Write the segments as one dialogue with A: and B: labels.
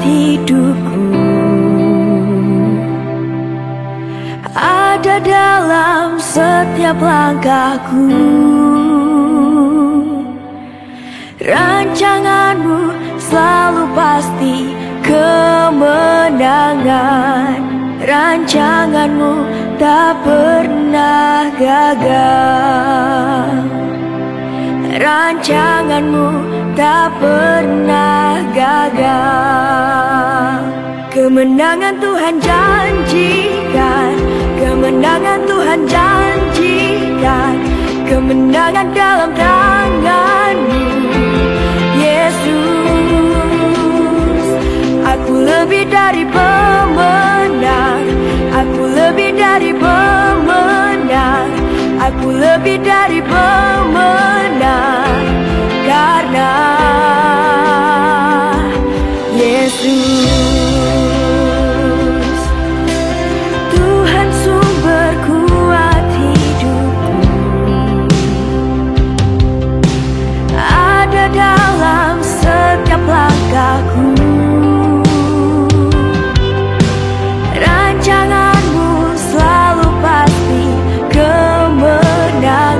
A: hidupku ada dalam setiap langkahku. Rancanganmu selalu pasti kemenangan. Rancanganmu tak pernah gagal. Rancanganmu tak pernah gagal. Kemenangan Tuhan janjikan, kemenangan Tuhan janjikan, kemenangan dalam tangan-Mu, Yesus. Aku lebih dari pemenang, aku lebih dari pemenang, aku lebih dari pemenang, karena Yesus. Tuhan sumber kuat hidupku ada dalam setiap langkahku. Rancanganmu selalu pasti kemenangan.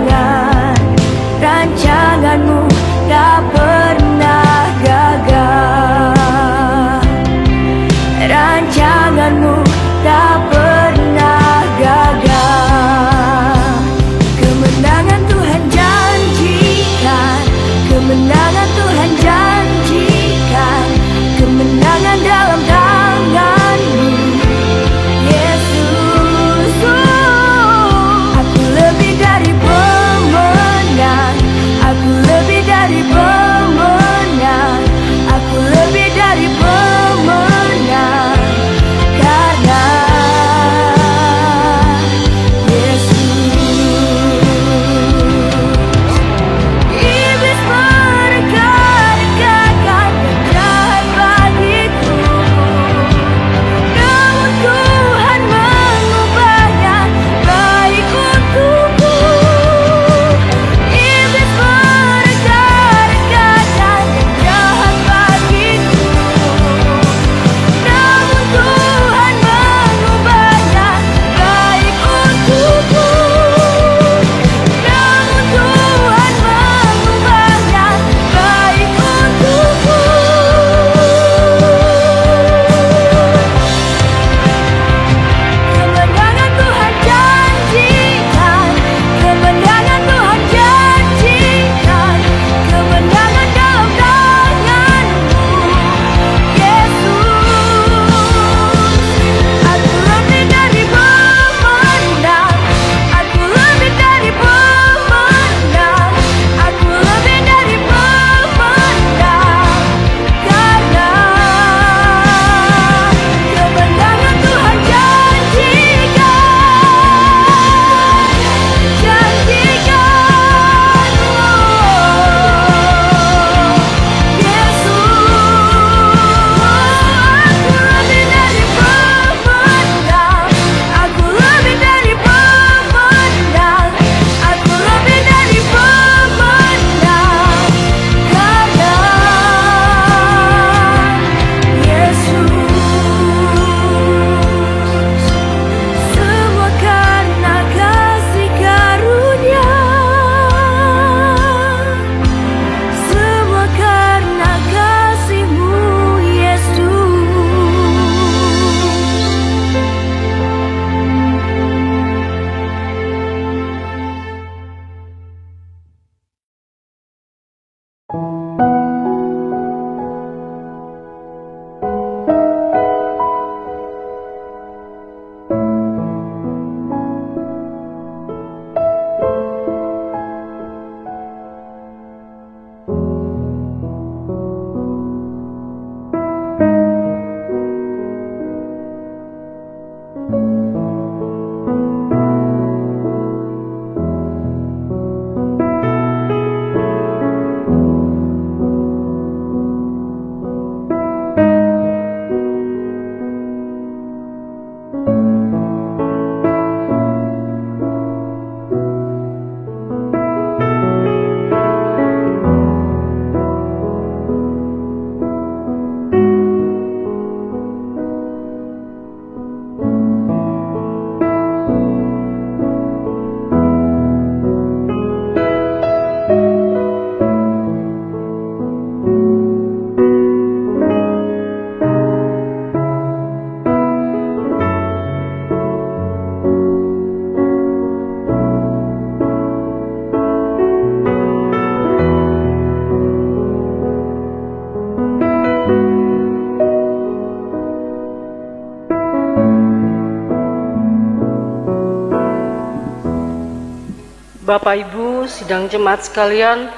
B: Bapak Ibu, sidang jemaat sekalian,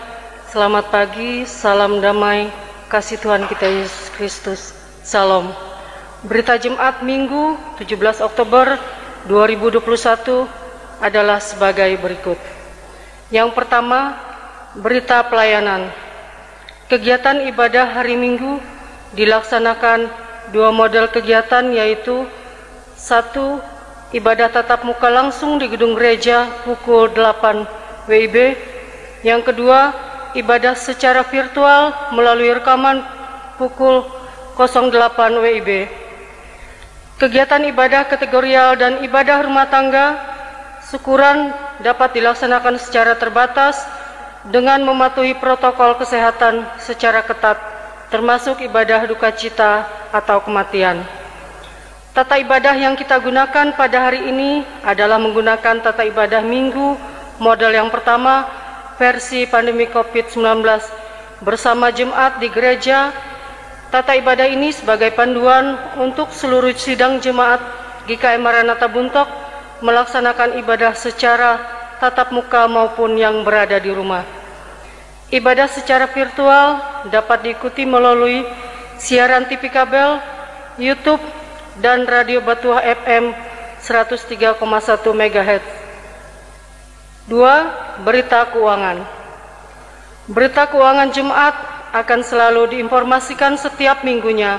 B: selamat pagi, salam damai, kasih Tuhan kita Yesus Kristus. Salam. Berita Jemaat Minggu 17 Oktober 2021 adalah sebagai berikut. Yang pertama, berita pelayanan. Kegiatan ibadah hari Minggu dilaksanakan dua model kegiatan, yaitu 1. Ibadah tatap muka langsung di gedung gereja pukul 8 WIB. Yang kedua, ibadah secara virtual melalui rekaman pukul 08 WIB. Kegiatan ibadah kategorial dan ibadah rumah tangga syukuran dapat dilaksanakan secara terbatas dengan mematuhi protokol kesehatan secara ketat, termasuk ibadah duka cita atau kematian. Tata ibadah yang kita gunakan pada hari ini adalah menggunakan tata ibadah minggu model yang pertama versi pandemi COVID-19 bersama jemaat di gereja. Tata ibadah ini sebagai panduan untuk seluruh sidang jemaat GKI Maranatha Buntok melaksanakan ibadah secara tatap muka maupun yang berada di rumah. Ibadah secara virtual dapat diikuti melalui siaran TV kabel, YouTube, dan radio Batuah FM 103,1 MHz. 2. Berita keuangan. Berita keuangan jemaat akan selalu diinformasikan setiap minggunya.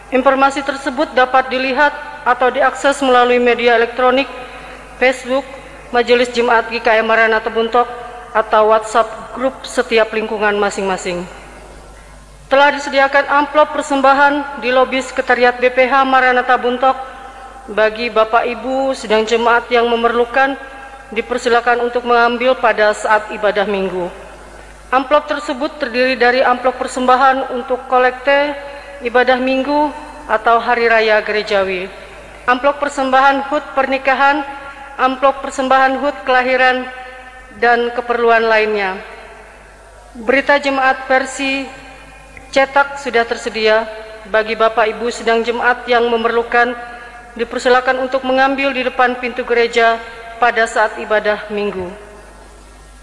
B: Informasi tersebut dapat dilihat atau diakses melalui media elektronik, Facebook, Majelis Jemaat GKI Maranatha Buntok, atau WhatsApp grup setiap lingkungan masing-masing. Telah disediakan amplop persembahan di lobi Sekretariat BPH Maranatha Buntok. Bagi Bapak Ibu sidang jemaat yang memerlukan, dipersilakan untuk mengambil pada saat ibadah minggu. Amplop tersebut terdiri dari amplop persembahan untuk kolekte ibadah minggu atau hari raya gerejawi, amplop persembahan HUT pernikahan, amplop persembahan HUT kelahiran, dan keperluan lainnya. Berita jemaat versi cetak sudah tersedia. Bagi Bapak Ibu sidang jemaat yang memerlukan, dipersilakan untuk mengambil di depan pintu gereja pada saat ibadah minggu.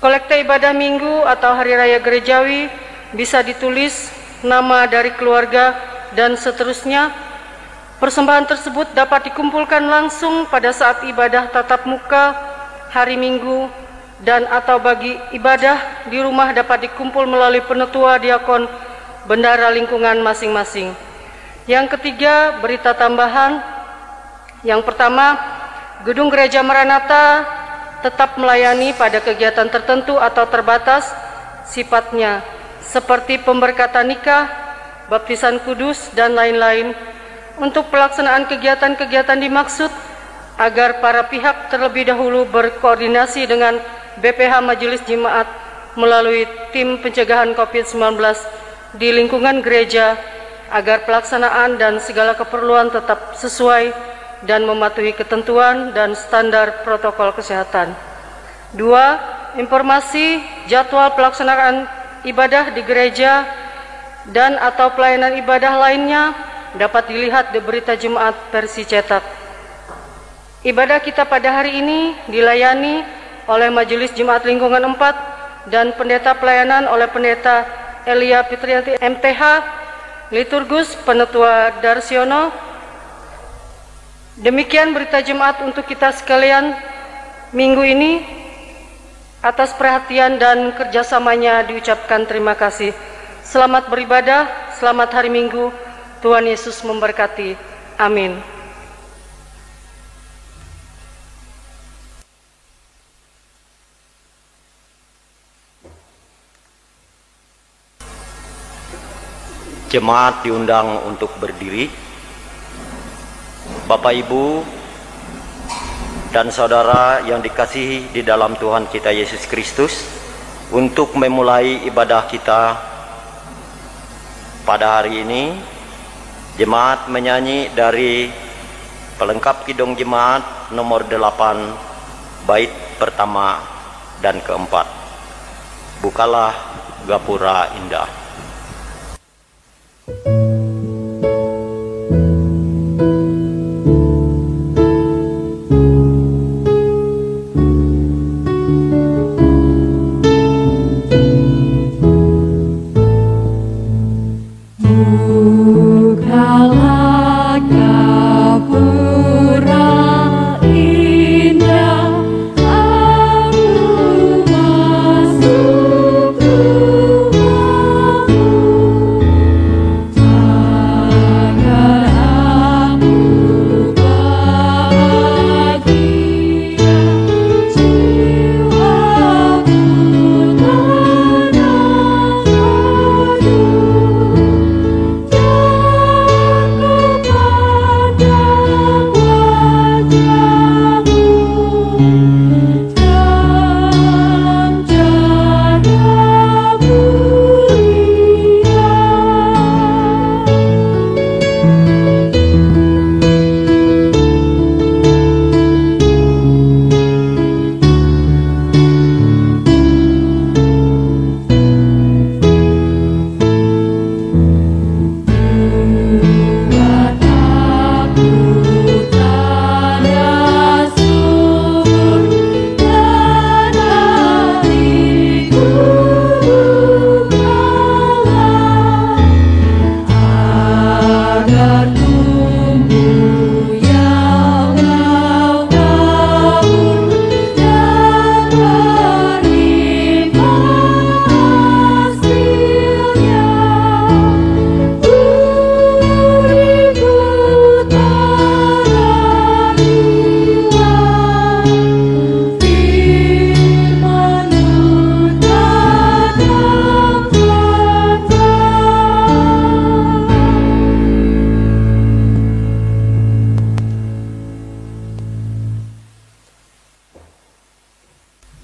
B: Kolekte ibadah minggu atau hari raya gerejawi bisa ditulis nama dari keluarga dan seterusnya. Persembahan tersebut dapat dikumpulkan langsung pada saat ibadah tatap muka hari Minggu, dan atau bagi ibadah di rumah dapat dikumpul melalui penetua diakon bendara lingkungan masing-masing. Yang ketiga, berita tambahan. Yang pertama, gedung gereja Maranatha tetap melayani pada kegiatan tertentu atau terbatas sifatnya, seperti pemberkatan nikah, baptisan kudus, dan lain-lain. Untuk pelaksanaan kegiatan-kegiatan dimaksud agar para pihak terlebih dahulu berkoordinasi dengan BPH Majelis Jemaat melalui tim pencegahan COVID-19 di lingkungan gereja agar pelaksanaan dan segala keperluan tetap sesuai dan mematuhi ketentuan dan standar protokol kesehatan. 2. Informasi jadwal pelaksanaan ibadah di gereja dan atau pelayanan ibadah lainnya dapat dilihat di berita jemaat versi cetak. Ibadah kita pada hari ini dilayani oleh Majelis Jemaat Lingkungan 4 dan pendeta pelayanan oleh Pendeta Elia Fitrianti MTH, Liturgus Penetua Darsiono. Demikian berita jemaat untuk kita sekalian minggu ini. Atas perhatian dan kerjasamanya diucapkan terima kasih. Selamat beribadah, selamat hari Minggu. Tuhan Yesus memberkati. Amin.
C: Jemaat diundang untuk berdiri. Bapak Ibu dan saudara yang dikasihi di dalam Tuhan kita Yesus Kristus, untuk memulai ibadah kita pada hari ini, jemaat menyanyi dari pelengkap kidung jemaat nomor 8 bait pertama dan keempat. Bukalah gapura indah.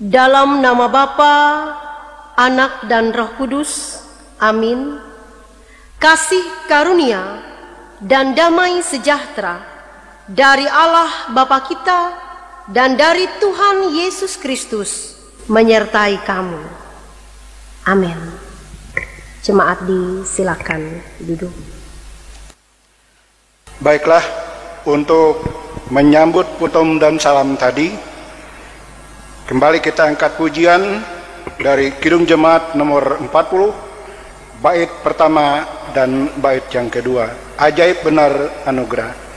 D: Dalam nama Bapa, Anak dan Roh Kudus. Amin. Kasih karunia dan damai sejahtera dari Allah Bapa kita dan dari Tuhan Yesus Kristus menyertai kamu. Amin. Jemaat disilakan duduk.
E: Baiklah, untuk menyambut putum dan salam tadi, kembali kita angkat pujian dari Kidung Jemaat nomor 40, bait pertama dan bait yang kedua. Ajaib benar anugerah.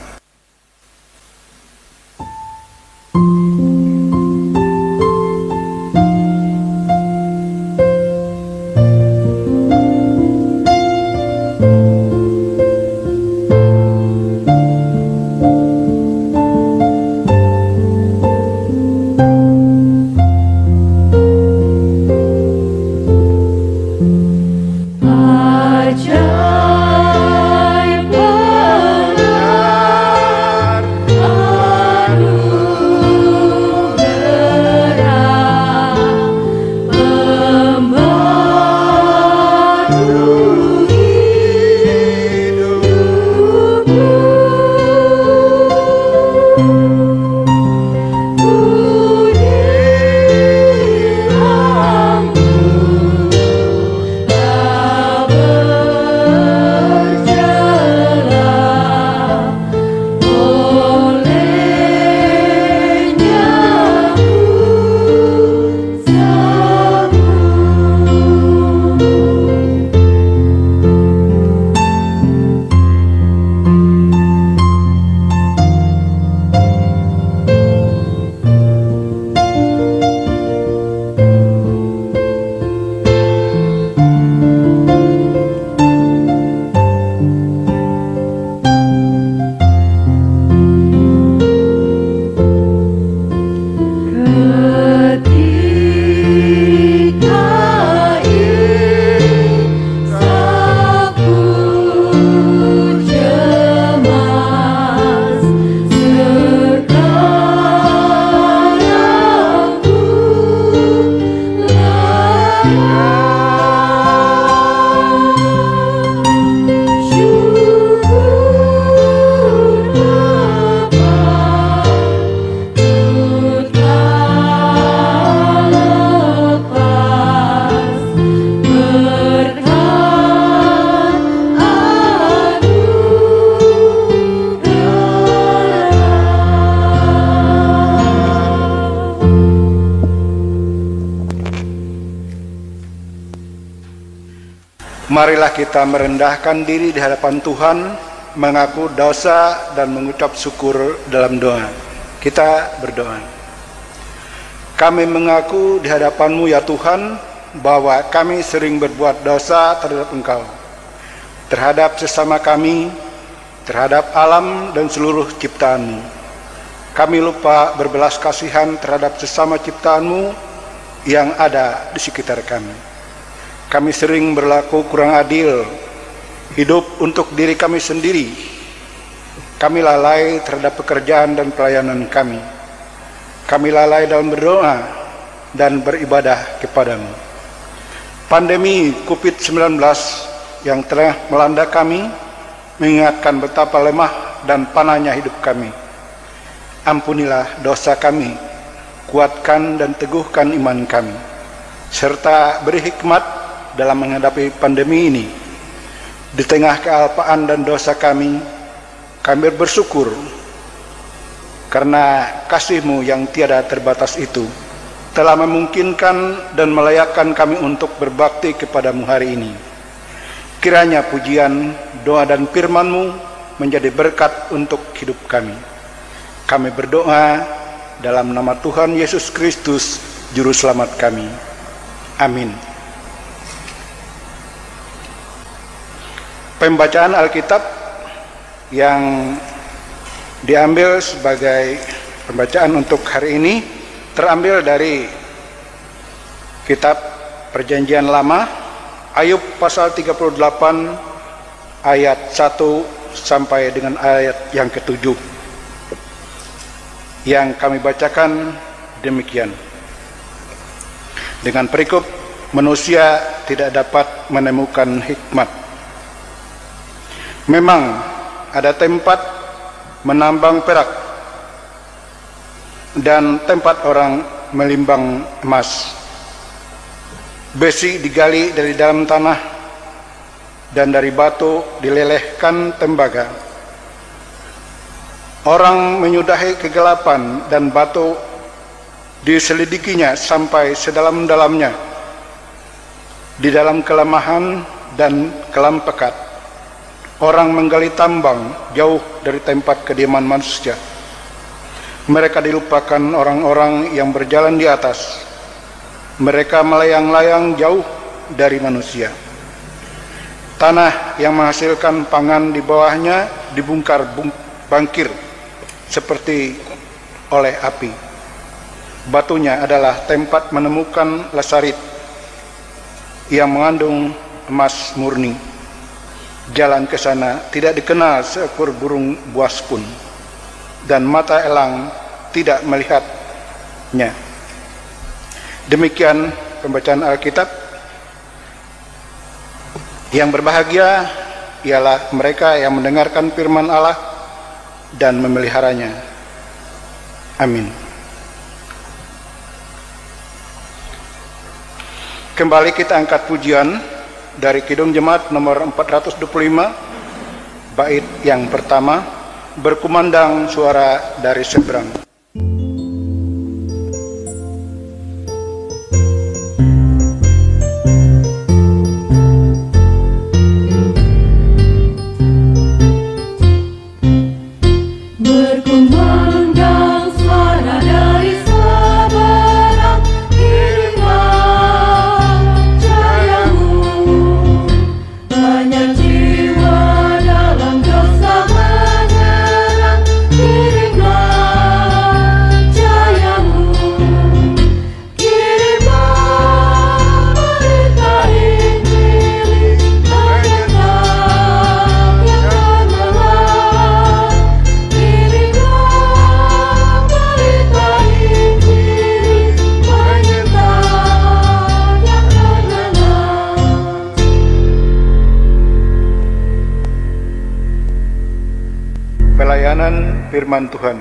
E: Marilah kita merendahkan diri di hadapan Tuhan, mengaku dosa dan mengucap syukur dalam doa. Kita berdoa. Kami mengaku di hadapan-Mu ya Tuhan, bahwa kami sering berbuat dosa terhadap Engkau, terhadap sesama kami, terhadap alam dan seluruh ciptaan-Mu. Kami lupa berbelas kasihan terhadap sesama ciptaan-Mu yang ada di sekitar kami. Kami sering berlaku kurang adil, hidup untuk diri kami sendiri. Kami lalai terhadap pekerjaan dan pelayanan kami. Kami lalai dalam berdoa dan beribadah kepadamu. Pandemi COVID-19 yang telah melanda kami mengingatkan betapa lemah dan panahnya hidup kami. Ampunilah dosa kami, kuatkan dan teguhkan iman kami, serta beri hikmat dalam menghadapi pandemi ini. Di tengah kealpaan dan dosa kami bersyukur karena kasih-Mu yang tiada terbatas itu telah memungkinkan dan melayakkan kami untuk berbakti kepadamu hari ini. Kiranya pujian, doa dan firman-Mu menjadi berkat untuk hidup kami. Kami berdoa dalam nama Tuhan Yesus Kristus, Juru Selamat kami. Amin. Pembacaan Alkitab yang diambil sebagai pembacaan untuk hari ini terambil dari kitab Perjanjian Lama, Ayub pasal 38 ayat 1 sampai dengan ayat yang ke-7. Yang kami bacakan demikian. Dengan perikop, manusia tidak dapat menemukan hikmat. Memang ada tempat menambang perak dan tempat orang melimbang emas. Besi digali dari dalam tanah dan dari batu dilelehkan tembaga. Orang menyudahi kegelapan dan batu diselidikinya sampai sedalam-dalamnya. Di dalam kelemahan dan kelam pekat, orang menggali tambang jauh dari tempat kediaman manusia. Mereka dilupakan orang-orang yang berjalan di atas. Mereka melayang-layang jauh dari manusia. Tanah yang menghasilkan pangan di bawahnya dibongkar bangkir seperti oleh api. Batunya adalah tempat menemukan lasarit yang mengandung emas murni. Jalan ke sana tidak dikenal seekor burung buas pun, dan mata elang tidak melihatnya. Demikian pembacaan Alkitab. Yang berbahagia ialah mereka yang mendengarkan firman Allah dan memeliharanya. Amin. Kembali kita angkat pujian dari Kidung Jemaat nomor 425, bait yang pertama, berkumandang suara dari seberang. Pelayanan firman Tuhan.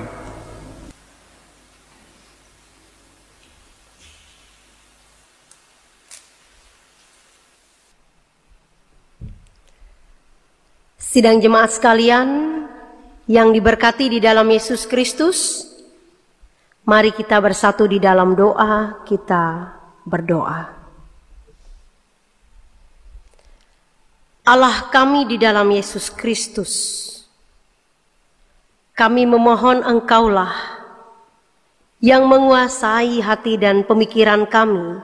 D: Sidang jemaat sekalian yang diberkati di dalam Yesus Kristus, mari kita bersatu di dalam doa, kita berdoa. Allah kami di dalam Yesus Kristus, kami memohon Engkaulah yang menguasai hati dan pemikiran kami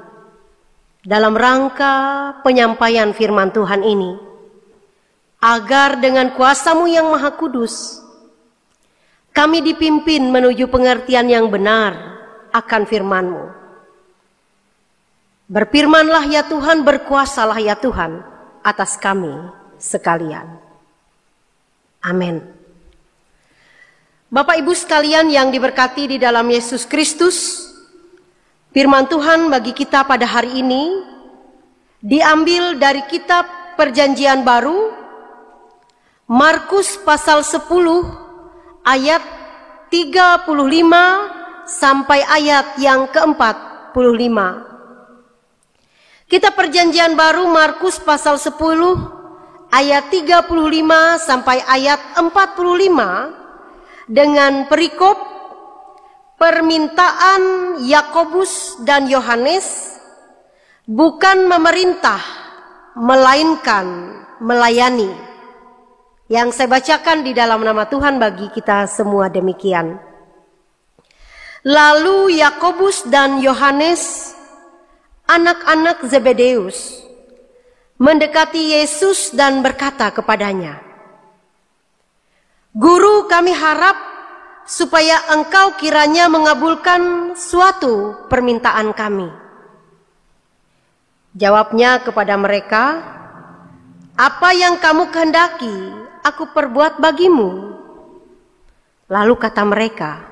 D: dalam rangka penyampaian firman Tuhan ini, agar dengan kuasa-Mu yang Maha Kudus, kami dipimpin menuju pengertian yang benar akan firman-Mu. Berfirmanlah ya Tuhan, berkuasalah ya Tuhan atas kami sekalian. Amin. Bapak Ibu sekalian yang diberkati di dalam Yesus Kristus, firman Tuhan bagi kita pada hari ini diambil dari kitab Perjanjian Baru, Markus pasal 10 ayat 35 sampai ayat yang ke-45. Kitab Perjanjian Baru Markus pasal 10 ayat 35 sampai ayat 45 dengan perikop permintaan Yakobus dan Yohanes, bukan memerintah melainkan melayani. Yang saya bacakan di dalam nama Tuhan bagi kita semua demikian. Lalu Yakobus dan Yohanes, anak-anak Zebedeus, mendekati Yesus dan berkata kepadanya, Guru, kami harap supaya Engkau kiranya mengabulkan suatu permintaan kami. Jawabnya kepada mereka, apa yang kamu kehendaki, aku perbuat bagimu. Lalu kata mereka,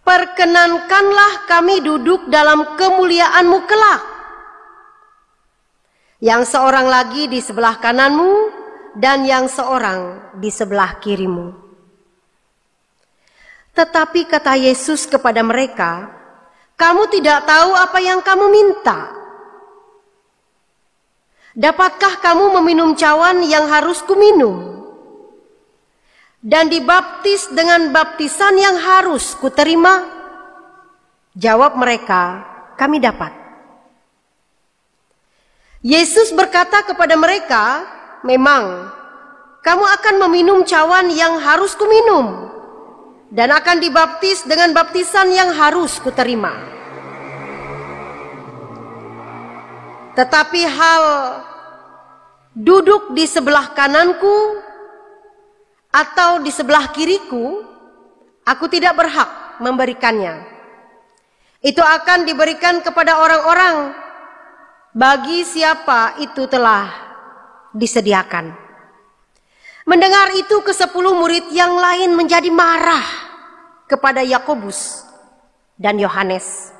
D: perkenankanlah kami duduk dalam kemuliaan-Mu kelak. Yang seorang lagi di sebelah kananmu dan yang seorang di sebelah kirimu. Tetapi kata Yesus kepada mereka, kamu tidak tahu apa yang kamu minta. Dapatkah kamu meminum cawan yang harus kuminum? Dan dibaptis dengan baptisan yang harus kuterima? Jawab mereka, kami dapat. Yesus berkata kepada mereka, memang kamu akan meminum cawan yang harus kuminum, dan akan dibaptis dengan baptisan yang harus kuterima. Tetapi hal duduk di sebelah kananku atau di sebelah kiriku, aku tidak berhak memberikannya. Itu akan diberikan kepada orang-orang bagi siapa itu telah disediakan. Mendengar itu, ke-10 murid yang lain menjadi marah kepada Yakobus dan Yohanes.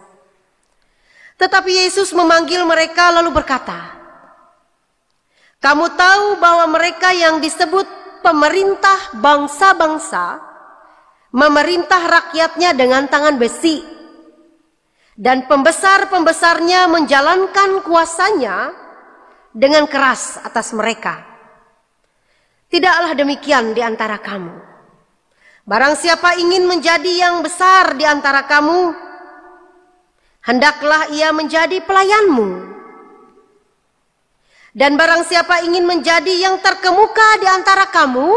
D: Tetapi Yesus memanggil mereka lalu berkata, kamu tahu bahwa mereka yang disebut pemerintah bangsa-bangsa memerintah rakyatnya dengan tangan besi, dan pembesar-pembesarnya menjalankan kuasanya dengan keras atas mereka. Tidaklah demikian di antara kamu. Barang siapa ingin menjadi yang besar di antara kamu, hendaklah ia menjadi pelayanmu. Dan barang siapa ingin menjadi yang terkemuka di antara kamu,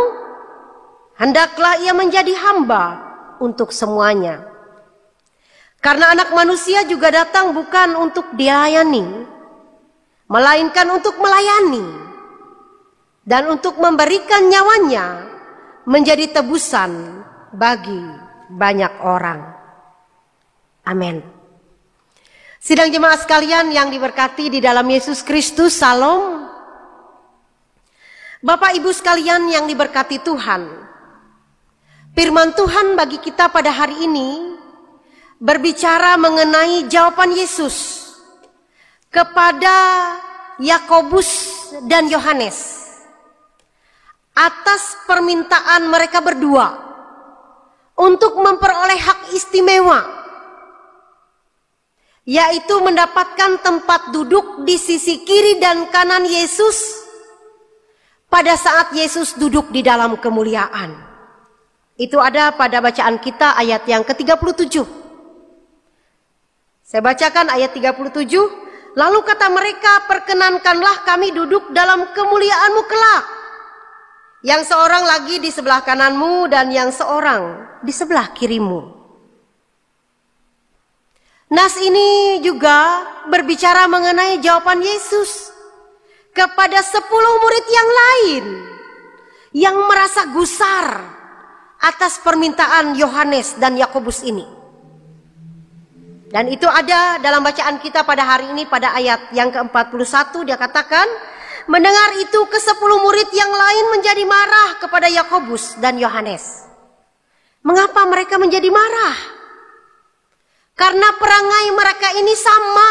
D: hendaklah ia menjadi hamba untuk semuanya. Karena Anak Manusia juga datang bukan untuk dilayani, melainkan untuk melayani, dan untuk memberikan nyawanya menjadi tebusan bagi banyak orang. Amin. Sidang jemaat sekalian yang diberkati di dalam Yesus Kristus, Salam. Bapak Ibu sekalian yang diberkati Tuhan, firman Tuhan bagi kita pada hari ini berbicara mengenai jawaban Yesus kepada Yakobus dan Yohanes atas permintaan mereka berdua untuk memperoleh hak istimewa, yaitu mendapatkan tempat duduk di sisi kiri dan kanan Yesus pada saat Yesus duduk di dalam kemuliaan. Itu ada pada bacaan kita ayat yang ke-37. Saya bacakan ayat 37. Lalu kata mereka, perkenankanlah kami duduk dalam kemuliaan-Mu kelak. Yang seorang lagi di sebelah kananmu dan yang seorang di sebelah kirimu. Nas ini juga berbicara mengenai jawaban Yesus kepada 10 murid yang lain yang merasa gusar atas permintaan Yohanes dan Yakobus ini. Dan itu ada dalam bacaan kita pada hari ini pada ayat yang ke-41, dia katakan, mendengar itu ke-10 murid yang lain menjadi marah kepada Yakobus dan Yohanes. Mengapa mereka menjadi marah? Karena perangai mereka ini sama.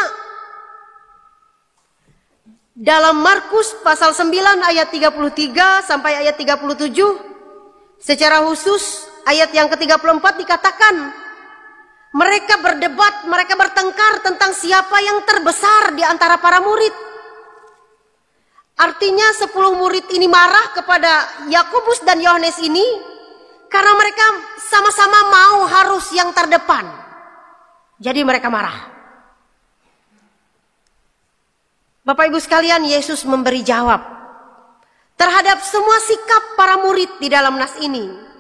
D: Dalam Markus pasal 9 ayat 33 sampai ayat 37, secara khusus ayat yang ke-34 dikatakan, mereka berdebat, mereka bertengkar tentang siapa yang terbesar di antara para murid. Artinya 10 murid ini marah kepada Yakobus dan Yohanes ini karena mereka sama-sama mau harus yang terdepan. Jadi mereka marah. Bapak Ibu sekalian, Yesus memberi jawab terhadap semua sikap para murid di dalam nas ini.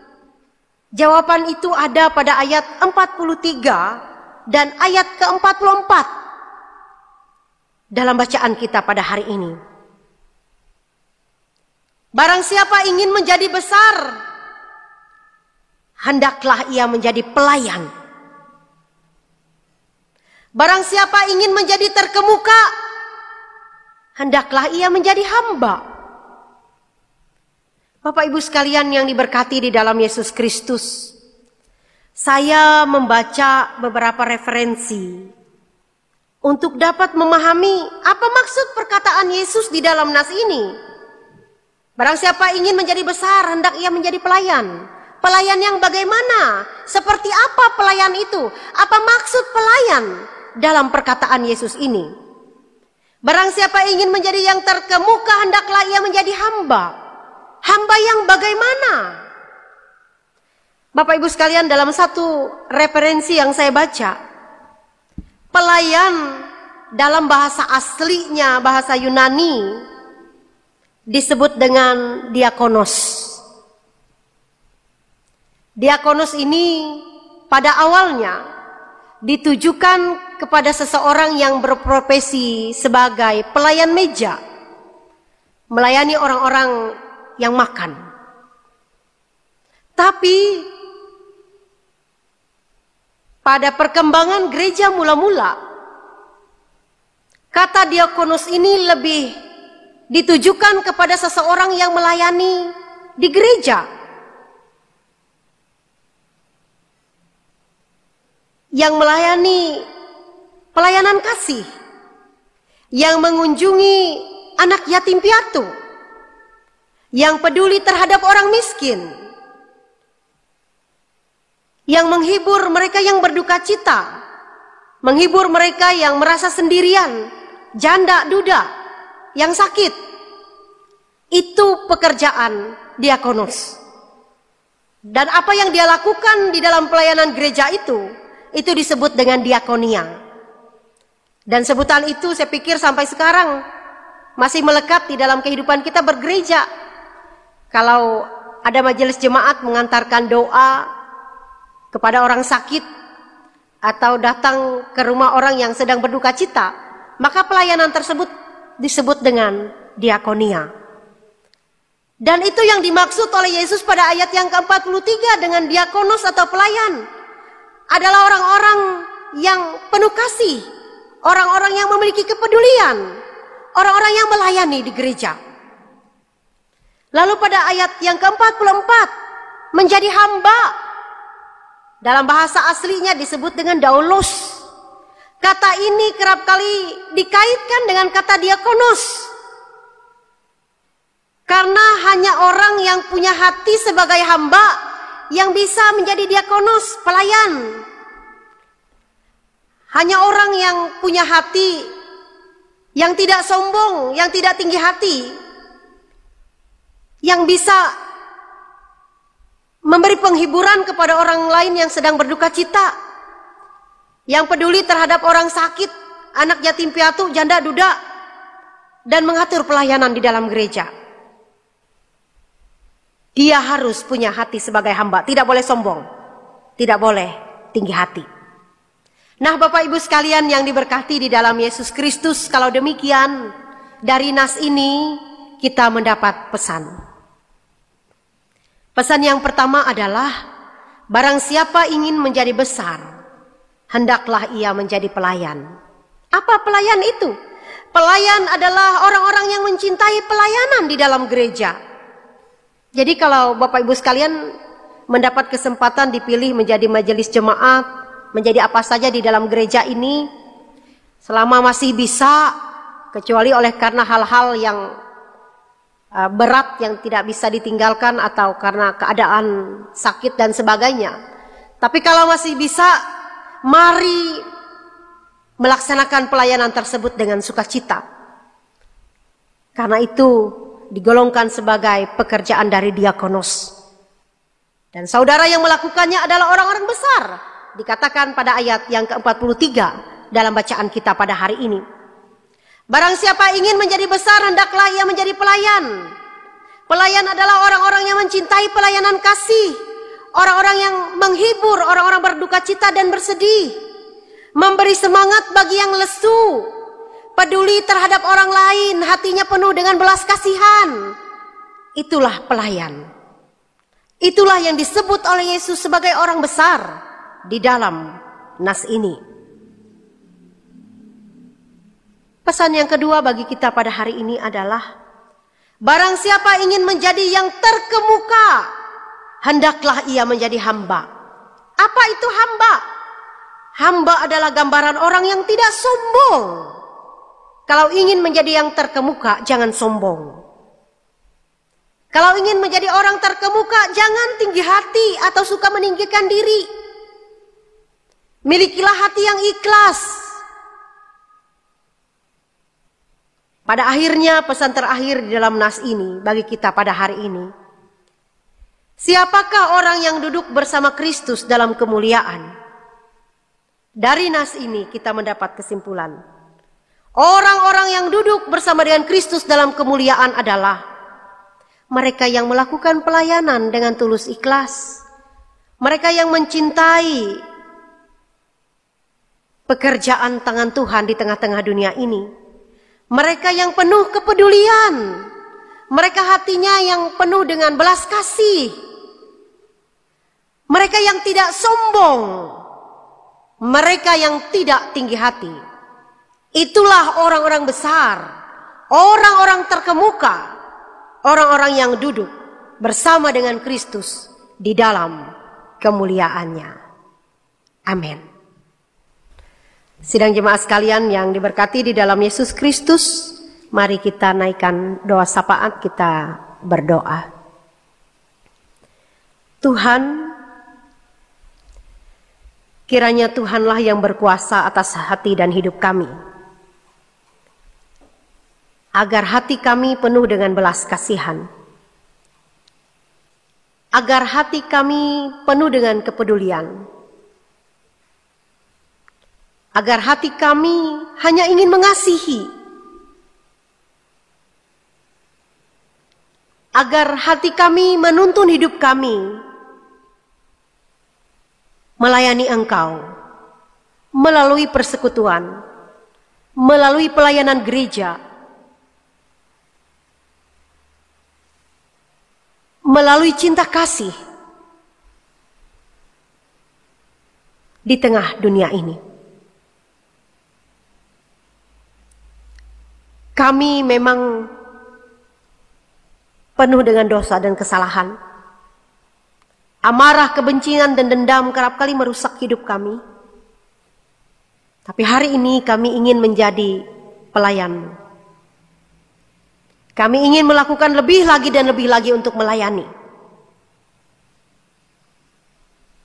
D: Jawaban itu ada pada ayat 43 dan ayat ke-44 dalam bacaan kita pada hari ini. Barang siapa ingin menjadi besar, hendaklah ia menjadi pelayan. Barang siapa ingin menjadi terkemuka, hendaklah ia menjadi hamba. Bapak Ibu sekalian yang diberkati di dalam Yesus Kristus, saya membaca beberapa referensi untuk dapat memahami apa maksud perkataan Yesus di dalam nas ini. Barang siapa ingin menjadi besar, hendak ia menjadi pelayan. Pelayan yang bagaimana? Seperti apa pelayan itu? Apa maksud pelayan dalam perkataan Yesus ini? Barang siapa ingin menjadi yang terkemuka, hendaklah ia menjadi hamba. Hamba yang bagaimana? Bapak Ibu sekalian, dalam satu referensi yang saya baca, pelayan dalam bahasa aslinya, bahasa Yunani, disebut dengan diakonos. Diakonos ini pada awalnya ditujukan kepada seseorang yang berprofesi sebagai pelayan meja, melayani orang-orang yang makan. Tapi pada perkembangan gereja mula-mula, kata diakonos ini lebih ditujukan kepada seseorang yang melayani di gereja, yang melayani pelayanan kasih, yang mengunjungi anak yatim piatu, yang peduli terhadap orang miskin, yang menghibur mereka yang berduka cita, menghibur mereka yang merasa sendirian, janda, duda, yang sakit. Itu pekerjaan diakonos. Dan apa yang dia lakukan di dalam pelayanan gereja itu disebut dengan diakonia. Dan sebutan itu saya pikir sampai sekarang masih melekat di dalam kehidupan kita bergereja. Kalau ada majelis jemaat mengantarkan doa kepada orang sakit atau datang ke rumah orang yang sedang berduka cita, maka pelayanan tersebut disebut dengan diakonia. Dan itu yang dimaksud oleh Yesus pada ayat yang ke-43 dengan diakonos atau pelayan. Adalah orang-orang yang penuh kasih, orang-orang yang memiliki kepedulian, orang-orang yang melayani di gereja. Lalu pada ayat yang ke-44, menjadi hamba. Dalam bahasa aslinya disebut dengan daulos. Kata ini kerap kali dikaitkan dengan kata diakonos. Karena hanya orang yang punya hati sebagai hamba yang bisa menjadi diakonos, pelayan. Hanya orang yang punya hati yang tidak sombong, yang tidak tinggi hati, yang bisa memberi penghiburan kepada orang lain yang sedang berduka cita, yang peduli terhadap orang sakit, anak yatim piatu, janda duda, dan mengatur pelayanan di dalam gereja. Dia harus punya hati sebagai hamba, tidak boleh sombong, tidak boleh tinggi hati. Nah, Bapak Ibu sekalian yang diberkati di dalam Yesus Kristus, kalau demikian dari nas ini kita mendapat pesan. Pesan yang pertama adalah barang siapa ingin menjadi besar, hendaklah ia menjadi pelayan. Apa pelayan itu? Pelayan adalah orang-orang yang mencintai pelayanan di dalam gereja. Jadi kalau Bapak Ibu sekalian mendapat kesempatan dipilih menjadi majelis jemaat, menjadi apa saja di dalam gereja ini, selama masih bisa, kecuali oleh karena hal-hal yang berat yang tidak bisa ditinggalkan atau karena keadaan sakit dan sebagainya. Tapi kalau masih bisa, mari melaksanakan pelayanan tersebut dengan sukacita. Karena itu digolongkan sebagai pekerjaan dari diakonos. Dan saudara yang melakukannya adalah orang-orang besar. Dikatakan pada ayat yang ke-43 dalam bacaan kita pada hari ini. Barang siapa ingin menjadi besar, hendaklah ia menjadi pelayan. Pelayan adalah orang-orang yang mencintai pelayanan kasih. Orang-orang yang menghibur, orang-orang berduka cita dan bersedih. Memberi semangat bagi yang lesu. Peduli terhadap orang lain, hatinya penuh dengan belas kasihan. Itulah pelayan. Itulah yang disebut oleh Yesus sebagai orang besar di dalam nas ini. Pesan yang kedua bagi kita pada hari ini adalah barang siapa ingin menjadi yang terkemuka, hendaklah ia menjadi hamba. Apa itu hamba? Hamba adalah gambaran orang yang tidak sombong. Kalau ingin menjadi yang terkemuka, jangan sombong. Kalau ingin menjadi orang terkemuka, jangan tinggi hati atau suka meninggikan diri. Milikilah hati yang ikhlas. Pada akhirnya pesan terakhir di dalam nas ini bagi kita pada hari ini. Siapakah orang yang duduk bersama Kristus dalam kemuliaan? Dari nas ini kita mendapat kesimpulan. Orang-orang yang duduk bersama dengan Kristus dalam kemuliaan adalah mereka yang melakukan pelayanan dengan tulus ikhlas. Mereka yang mencintai pekerjaan tangan Tuhan di tengah-tengah dunia ini. Mereka yang penuh kepedulian. Mereka hatinya yang penuh dengan belas kasih. Mereka yang tidak sombong. Mereka yang tidak tinggi hati. Itulah orang-orang besar. Orang-orang terkemuka. Orang-orang yang duduk bersama dengan Kristus di dalam kemuliaannya. Amin. Sidang jemaat sekalian yang diberkati di dalam Yesus Kristus, mari kita naikkan doa syafaat, kita berdoa. Tuhan, kiranya Tuhanlah yang berkuasa atas hati dan hidup kami, agar hati kami penuh dengan belas kasihan, agar hati kami penuh dengan kepedulian, agar hati kami hanya ingin mengasihi, agar hati kami menuntun hidup kami melayani Engkau melalui persekutuan, melalui pelayanan gereja, melalui cinta kasih di tengah dunia ini. Kami memang penuh dengan dosa dan kesalahan. Amarah, kebencian, dan dendam kerap kali merusak hidup kami. Tapi hari ini kami ingin menjadi pelayan-Mu. Kami ingin melakukan lebih lagi dan lebih lagi untuk melayani.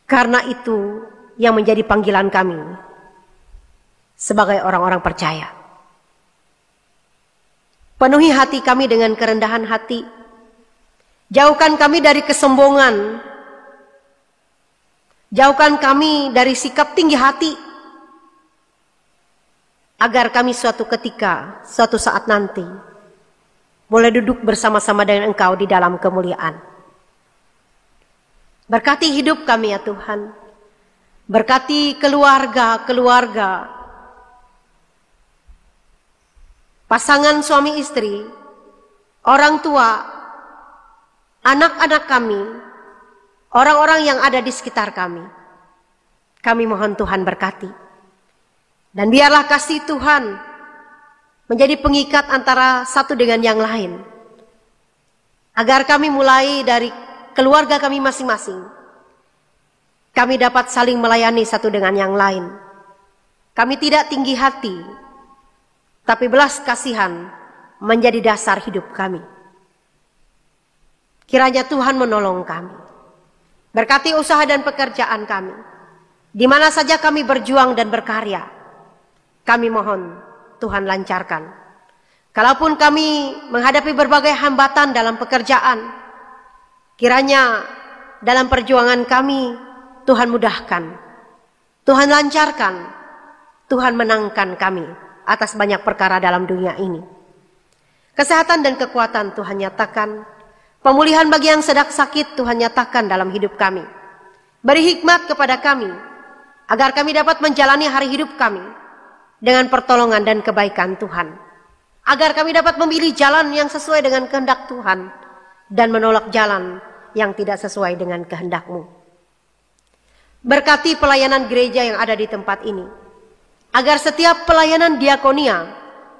D: Karena itu yang menjadi panggilan kami sebagai orang-orang percaya. Penuhi hati kami dengan kerendahan hati. Jauhkan kami dari kesombongan. Jauhkan kami dari sikap tinggi hati. Agar kami suatu ketika, suatu saat nanti, boleh duduk bersama-sama dengan Engkau di dalam kemuliaan. Berkati hidup kami ya Tuhan. Berkati keluarga-keluarga, pasangan suami istri, orang tua, anak-anak kami, orang-orang yang ada di sekitar kami. Kami mohon Tuhan berkati. Dan biarlah kasih Tuhan menjadi pengikat antara satu dengan yang lain. Agar kami mulai dari keluarga kami masing-masing, kami dapat saling melayani satu dengan yang lain. Kami tidak tinggi hati, tapi belas kasihan menjadi dasar hidup kami. Kiranya Tuhan menolong kami. Berkati usaha dan pekerjaan kami. Di mana saja kami berjuang dan berkarya, kami mohon Tuhan lancarkan. Kalaupun kami menghadapi berbagai hambatan dalam pekerjaan, kiranya dalam perjuangan kami Tuhan mudahkan, Tuhan lancarkan, Tuhan menangkan kami atas banyak perkara dalam dunia ini. Kesehatan dan kekuatan Tuhan nyatakan. Pemulihan bagi yang sedang sakit Tuhan nyatakan dalam hidup kami. Beri hikmat kepada kami, agar kami dapat menjalani hari hidup kami dengan pertolongan dan kebaikan Tuhan. Agar kami dapat memilih jalan yang sesuai dengan kehendak Tuhan dan menolak jalan yang tidak sesuai dengan kehendak-Mu. Berkati pelayanan gereja yang ada di tempat ini, agar setiap pelayanan diakonia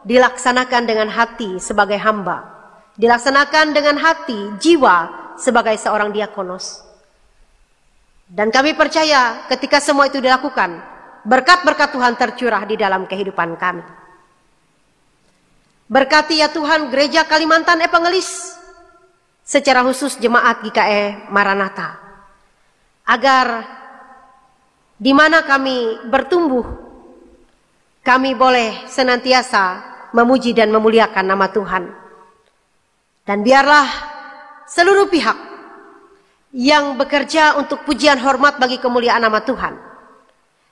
D: dilaksanakan dengan hati sebagai hamba, dilaksanakan dengan hati, jiwa sebagai seorang diakonos. Dan kami percaya ketika semua itu dilakukan, berkat-berkat Tuhan tercurah di dalam kehidupan kami. Berkati ya Tuhan Gereja Kalimantan Evangelis, secara khusus jemaat GKE Maranatha, agar di mana kami bertumbuh, kami boleh senantiasa memuji dan memuliakan nama Tuhan. Dan biarlah seluruh pihak yang bekerja untuk pujian hormat bagi kemuliaan nama Tuhan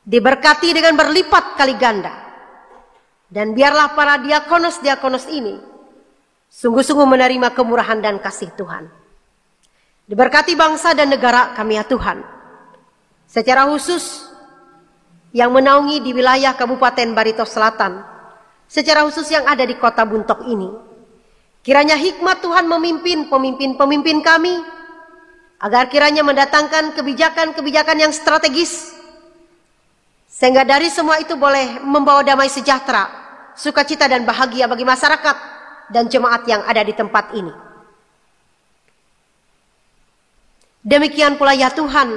D: diberkati dengan berlipat kali ganda. Dan biarlah para diakonos-diakonos ini sungguh-sungguh menerima kemurahan dan kasih Tuhan. Diberkati bangsa dan negara kami ya Tuhan, secara khusus yang menaungi di wilayah Kabupaten Barito Selatan, secara khusus yang ada di kota Buntok ini. Kiranya hikmat Tuhan memimpin pemimpin-pemimpin kami, agar kiranya mendatangkan kebijakan-kebijakan yang strategis, sehingga dari semua itu boleh membawa damai sejahtera, sukacita dan bahagia bagi masyarakat dan jemaat yang ada di tempat ini. Demikian pula ya Tuhan,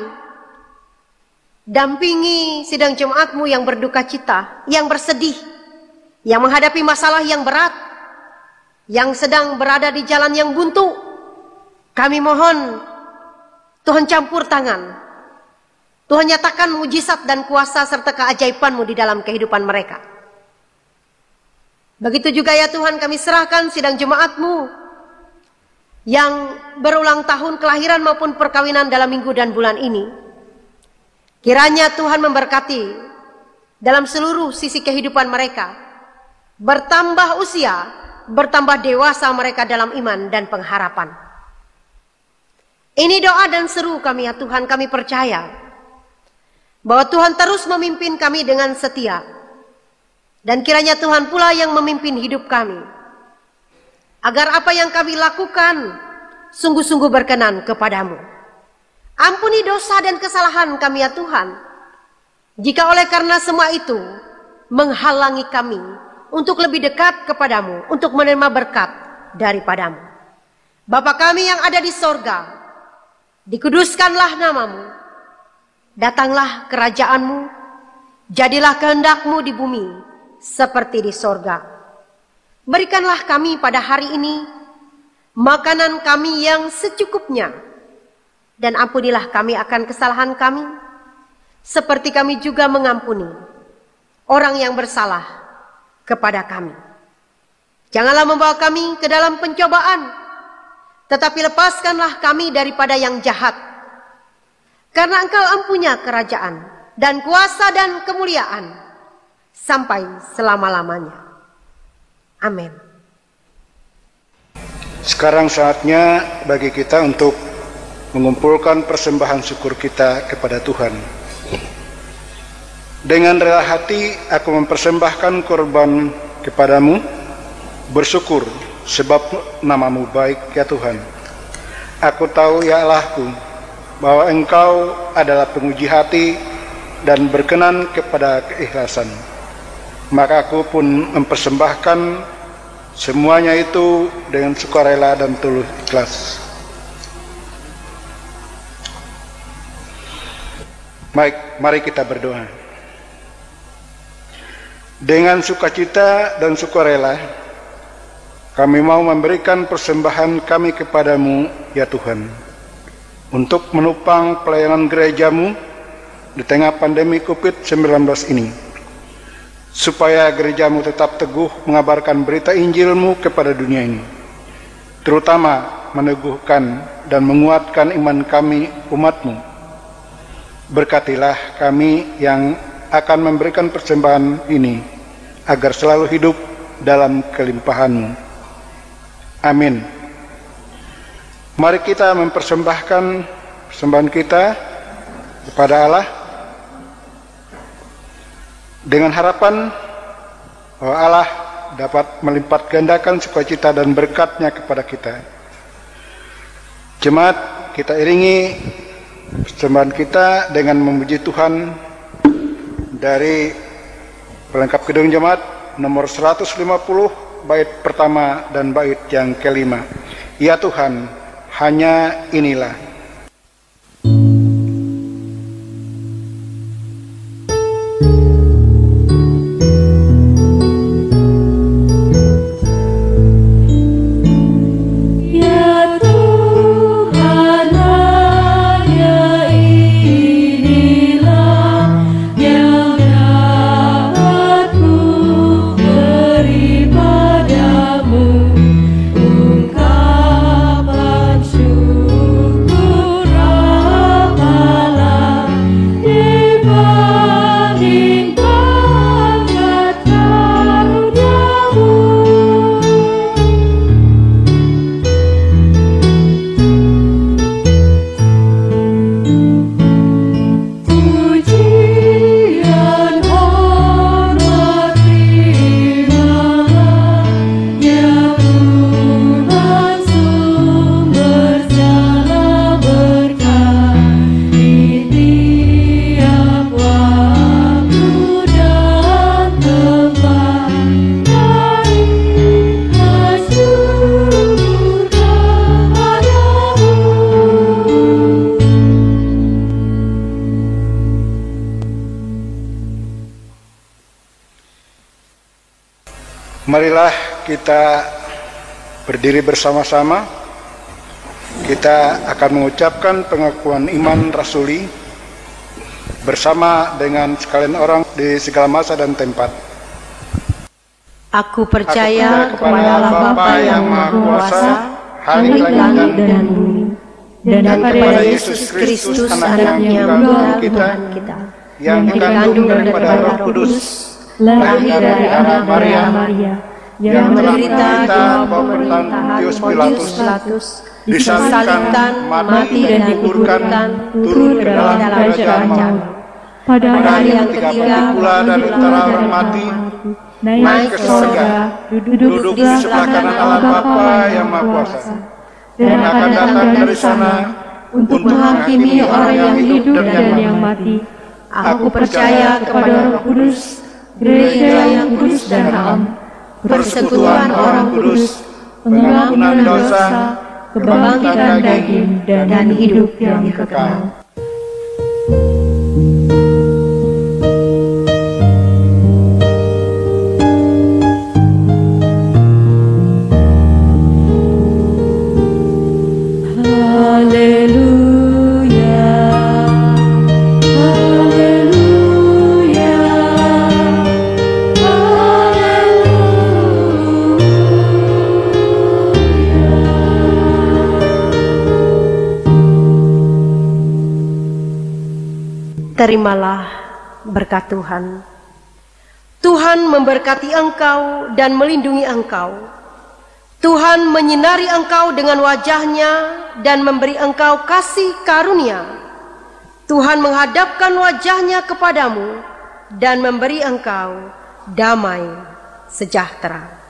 D: dampingi sidang jemaat-Mu yang berduka cita, yang bersedih, yang menghadapi masalah yang berat, yang sedang berada di jalan yang buntu. Kami mohon Tuhan campur tangan, Tuhan nyatakan mujizat dan kuasa serta keajaiban-Mu di dalam kehidupan mereka. Begitu juga ya Tuhan, kami serahkan sidang jemaat-Mu yang berulang tahun kelahiran maupun perkawinan dalam minggu dan bulan ini. Kiranya Tuhan memberkati dalam seluruh sisi kehidupan mereka, bertambah usia, bertambah dewasa mereka dalam iman dan pengharapan. Ini doa dan seru kami ya Tuhan, kami percaya bahwa Tuhan terus memimpin kami dengan setia. Dan kiranya Tuhan pula yang memimpin hidup kami, agar apa yang kami lakukan sungguh-sungguh berkenan kepadamu. Ampuni dosa dan kesalahan kami ya Tuhan, jika oleh karena semua itu menghalangi kami untuk lebih dekat kepadamu, untuk menerima berkat daripadamu. Bapa kami yang ada di sorga, dikuduskanlah namamu, datanglah kerajaanmu, jadilah kehendakmu di bumi seperti di sorga. Berikanlah kami pada hari ini makanan kami yang secukupnya, dan ampunilah kami akan kesalahan kami, seperti kami juga mengampuni orang yang bersalah kepada kami. Janganlah membawa kami ke dalam pencobaan, tetapi lepaskanlah kami daripada yang jahat. Karena Engkau empunya kerajaan dan kuasa dan kemuliaan sampai selama-lamanya. Amin.
E: Sekarang saatnya bagi kita untuk mengumpulkan persembahan syukur kita kepada Tuhan. Dengan rela hati aku mempersembahkan korban kepadamu, bersyukur sebab namamu baik ya Tuhan. Aku tahu ya Allahku, bahwa Engkau adalah penguji hati dan berkenan kepada keikhlasan. Maka aku pun mempersembahkan semuanya itu dengan sukarela dan tulus ikhlas. Baik, mari kita berdoa. Dengan sukacita dan sukarela, kami mau memberikan persembahan kami kepadamu, ya Tuhan, untuk menopang pelayanan gerejamu di tengah pandemi COVID-19 ini, supaya gerejamu tetap teguh mengabarkan berita Injilmu kepada dunia ini, terutama meneguhkan dan menguatkan iman kami, umatmu. Berkatilah kami yang akan memberikan persembahan ini, agar selalu hidup dalam kelimpahan-Mu. Amin. Mari kita mempersembahkan persembahan kita kepada Allah dengan harapan bahwa Allah dapat melipat gandakan sukacita dan berkat-Nya kepada kita. Jemaat, kita iringi persembahan kita dengan memuji Tuhan dari pelengkap gedung jemaat nomor 150 bait pertama dan bait yang kelima. Ya Tuhan, hanya inilah. Marilah kita berdiri bersama-sama. Kita akan mengucapkan pengakuan iman rasuli bersama dengan sekalian orang di segala masa dan tempat.
D: Aku percaya kepada Allah Bapa yang Maha Kuasa,
E: langit
D: dan bumi, dan kepada Yesus Kristus, anaknya yang Tuhan kita, yang dikandung daripada Roh Kudus, lahir dari anak Maria, yang menderita di bawah pemerintahan Pontius Pilatus, disalibkan, mati dan dikuburkan, turun ke dalam kerajaan maut. Pada hari yang ketiga pula dari antara orang mati, naik ke surga, duduk di sebelah kanan Allah Bapa yang Maha Kuasa, dan akan datang dari sana untuk menghakimi orang yang hidup dan yang mati. Aku percaya kepada Roh Kudus, gereja yang kudus dan am, persekutuan orang kudus, pengampunan dosa, kebangkitan daging, dan hidup yang kekal. Terimalah berkat Tuhan. Tuhan memberkati engkau dan melindungi engkau. Tuhan menyinari engkau dengan wajah-Nya dan memberi engkau kasih karunia. Tuhan menghadapkan wajah-Nya kepadamu dan memberi engkau damai sejahtera.